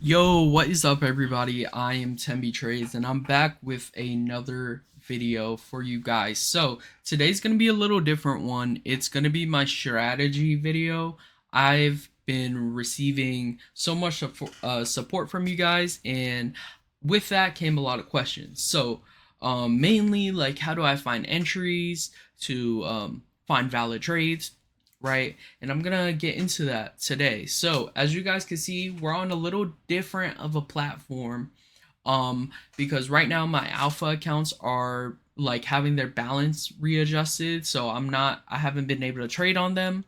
Yo, what is up, everybody? I am tenbitrades, and I'm back with another video for you guys. So today's gonna be a little different one. It's gonna be my strategy video. I've been receiving so much support from you guys, and with that came a lot of questions. So mainly like, how do I find entries to find valid trades, right? And I'm gonna get into that today. So as you guys can see, we're on a little different of a platform, because right now my alpha accounts are like having their balance readjusted, so I haven't been able to trade on them.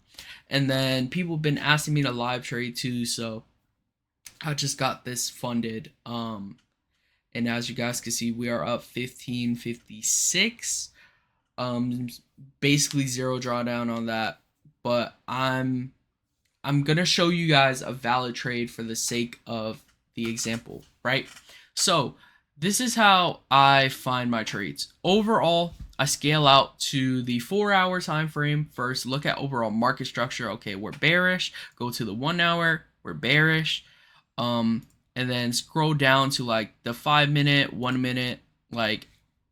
And then people have been asking me to live trade too, so I just got this funded. And as you guys can see, we are up 1556. Basically zero drawdown on that, but I'm gonna show you guys a valid trade for the sake of the example, right? So this is how I find my trades. Overall, I scale out to the 4-hour time frame first, look at overall market structure. Okay, we're bearish. Go to the 1 hour, we're bearish. And then scroll down to like the 5 minute, 1 minute. Like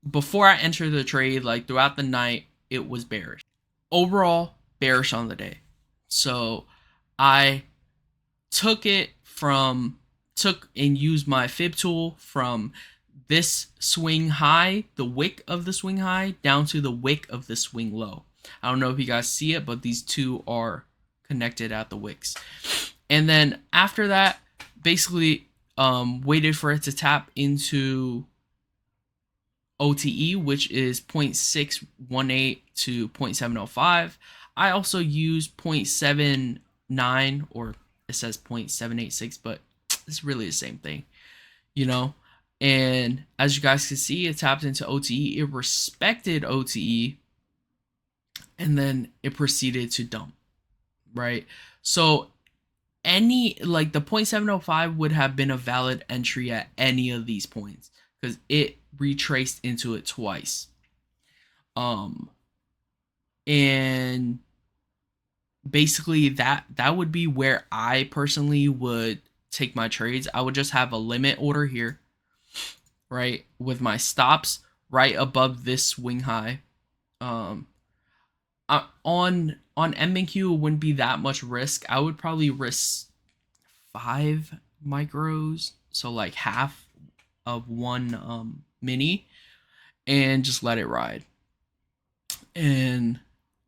before I enter the trade, like throughout the night, it was bearish. Overall, bearish on the day. So I took and used my fib tool from this swing high, the wick of the swing high, down to the wick of the swing low. I don't know if you guys see it, but these two are connected at the wicks. And then after that, basically waited for it to tap into OTE, which is 0.618 to 0.705. I also use 0.79, or it says 0.786, but it's really the same thing, you know? And as you guys can see, it tapped into OTE, it respected OTE, and then it proceeded to dump, right? So any, like, the 0.705 would have been a valid entry at any of these points because it retraced into it twice. And basically that would be where I personally would take my trades. I would just have a limit order here, right, with my stops right above this swing high. On MNQ, it wouldn't be that much risk. I would probably risk 5 micros, so like half of one mini, and just let it ride. And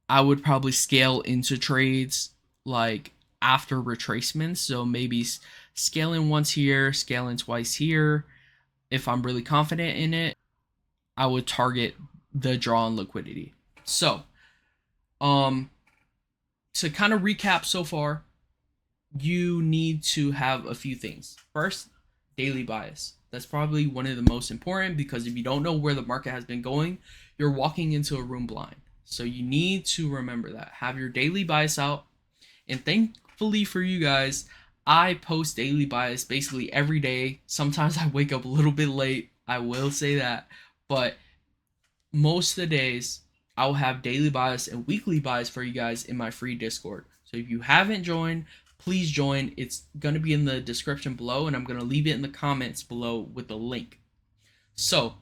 I would probably scale into trades like after retracements. So maybe scaling once here, scaling twice here. If I'm really confident in it, I would target the draw on liquidity. So, to kind of recap so far, you need to have a few things. First, daily bias. That's probably one of the most important, because if you don't know where the market has been going, you're walking into a room blind. So you need to remember that. Have your daily bias out. And thankfully for you guys, I post daily bias basically every day. Sometimes I wake up a little bit late, I will say that. But most of the days, I'll have daily bias and weekly bias for you guys in my free Discord. So if you haven't joined, please join. It's going to be in the description below, and I'm going to leave it in the comments below with the link. So,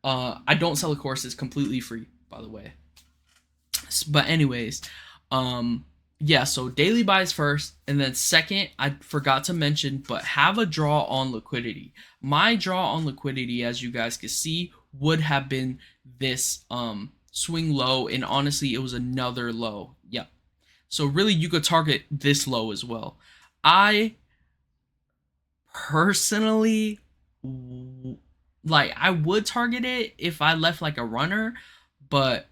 I don't sell a course. It's completely free, by the way. But anyways, yeah, so daily buys first, and then second, I forgot to mention, but have a draw on liquidity. My draw on liquidity, as you guys can see, would have been this swing low, and honestly, it was another low. Yep. So really, you could target this low as well. I personally, like, I would target it if I left like a runner, but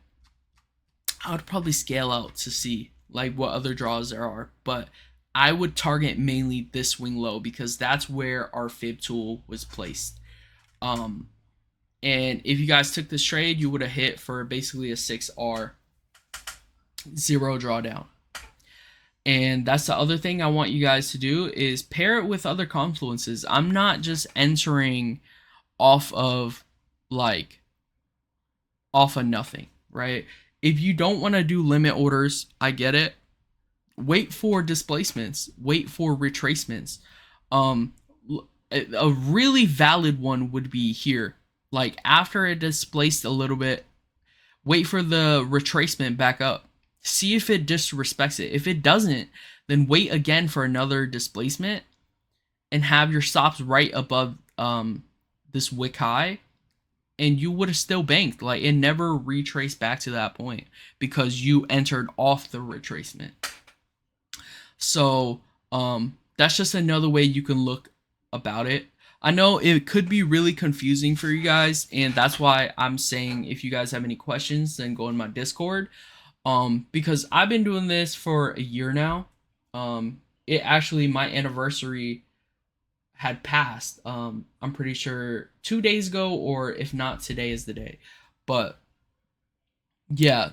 I would probably scale out to see like what other draws there are. But I would target mainly this swing low, because that's where our fib tool was placed. And if you guys took this trade, you would have hit for basically a 6R, zero drawdown. And that's the other thing I want you guys to do, is pair it with other confluences. I'm not just entering off of nothing, right? If you don't want to do limit orders, I get it. Wait for displacements, wait for retracements. a really valid one would be here. Like after it displaced a little bit, wait for the retracement back up. See if it disrespects it. If it doesn't, then wait again for another displacement and have your stops right above this wick high, and you would have still banked. Like it never retraced back to that point because you entered off the retracement. So that's just another way you can look about it. I know it could be really confusing for you guys, and that's why I'm saying if you guys have any questions, then go in my Discord. Because I've been doing this for a year now. It actually, my anniversary had passed. I'm pretty sure 2 days ago, or if not, today is the day. But yeah,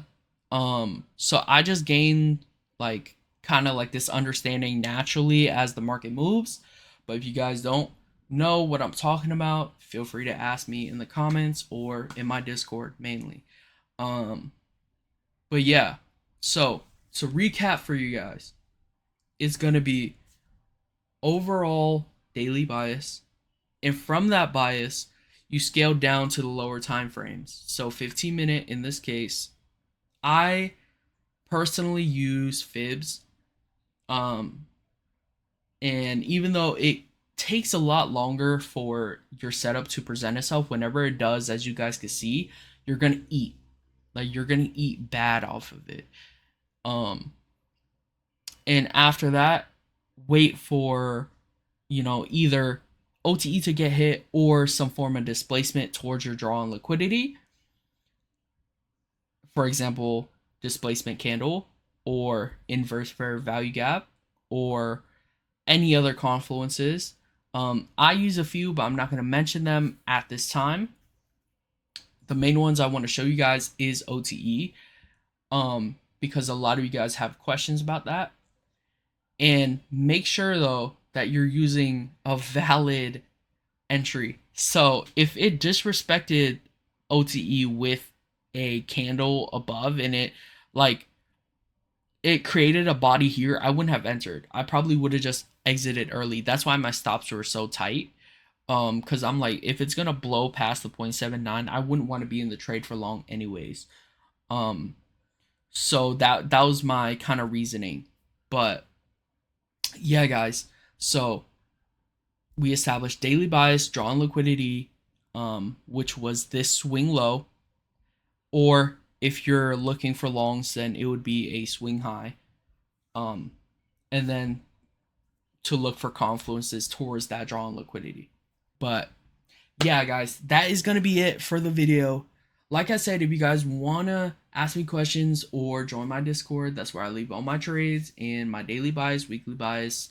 so I just gained like kind of like this understanding naturally as the market moves. But if you guys don't know what I'm talking about, feel free to ask me in the comments or in my Discord mainly. Um, but yeah, so to recap for you guys, it's gonna be overall daily bias, and from that bias, you scale down to the lower time frames. So 15-minute in this case, I personally use fibs. Um, and even though it takes a lot longer for your setup to present itself, whenever it does, as you guys can see, you're gonna eat. Like you're gonna eat bad off of it. Um, and after that, wait for, either OTE to get hit or some form of displacement towards your draw on liquidity. For example, displacement candle or inverse fair value gap or any other confluences. I use a few, but I'm not going to mention them at this time. The main ones I want to show you guys is OTE, because a lot of you guys have questions about that. And make sure though that you're using a valid entry. So if it disrespected OTE with a candle above and it created a body here, I wouldn't have entered. I probably would have just exited early. That's why my stops were so tight. Because I'm like, if it's gonna blow past the 0.79, I wouldn't want to be in the trade for long anyways. So that was my kind of reasoning. But yeah, guys. So we established daily bias, draw on liquidity, which was this swing low, or if you're looking for longs, then it would be a swing high. And then to look for confluences towards that draw on liquidity. But yeah, guys, that is going to be it for the video. Like I said, if you guys want to ask me questions or join my Discord, that's where I leave all my trades and my daily buys, weekly buys,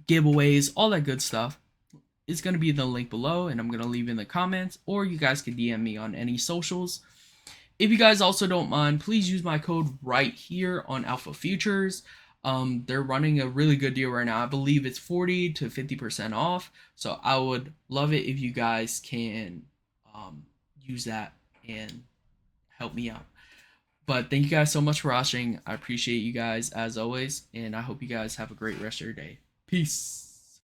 giveaways, all that good stuff. It's going to be in the link below, and I'm going to leave in the comments, or you guys can DM me on any socials. If you guys also don't mind, please use my code right here on Alpha Futures. They're running a really good deal right now. I believe it's 40 to 50% off. So I would love it if you guys can use that and help me out. But thank you guys so much for watching. I appreciate you guys as always, and I hope you guys have a great rest of your day. Peace.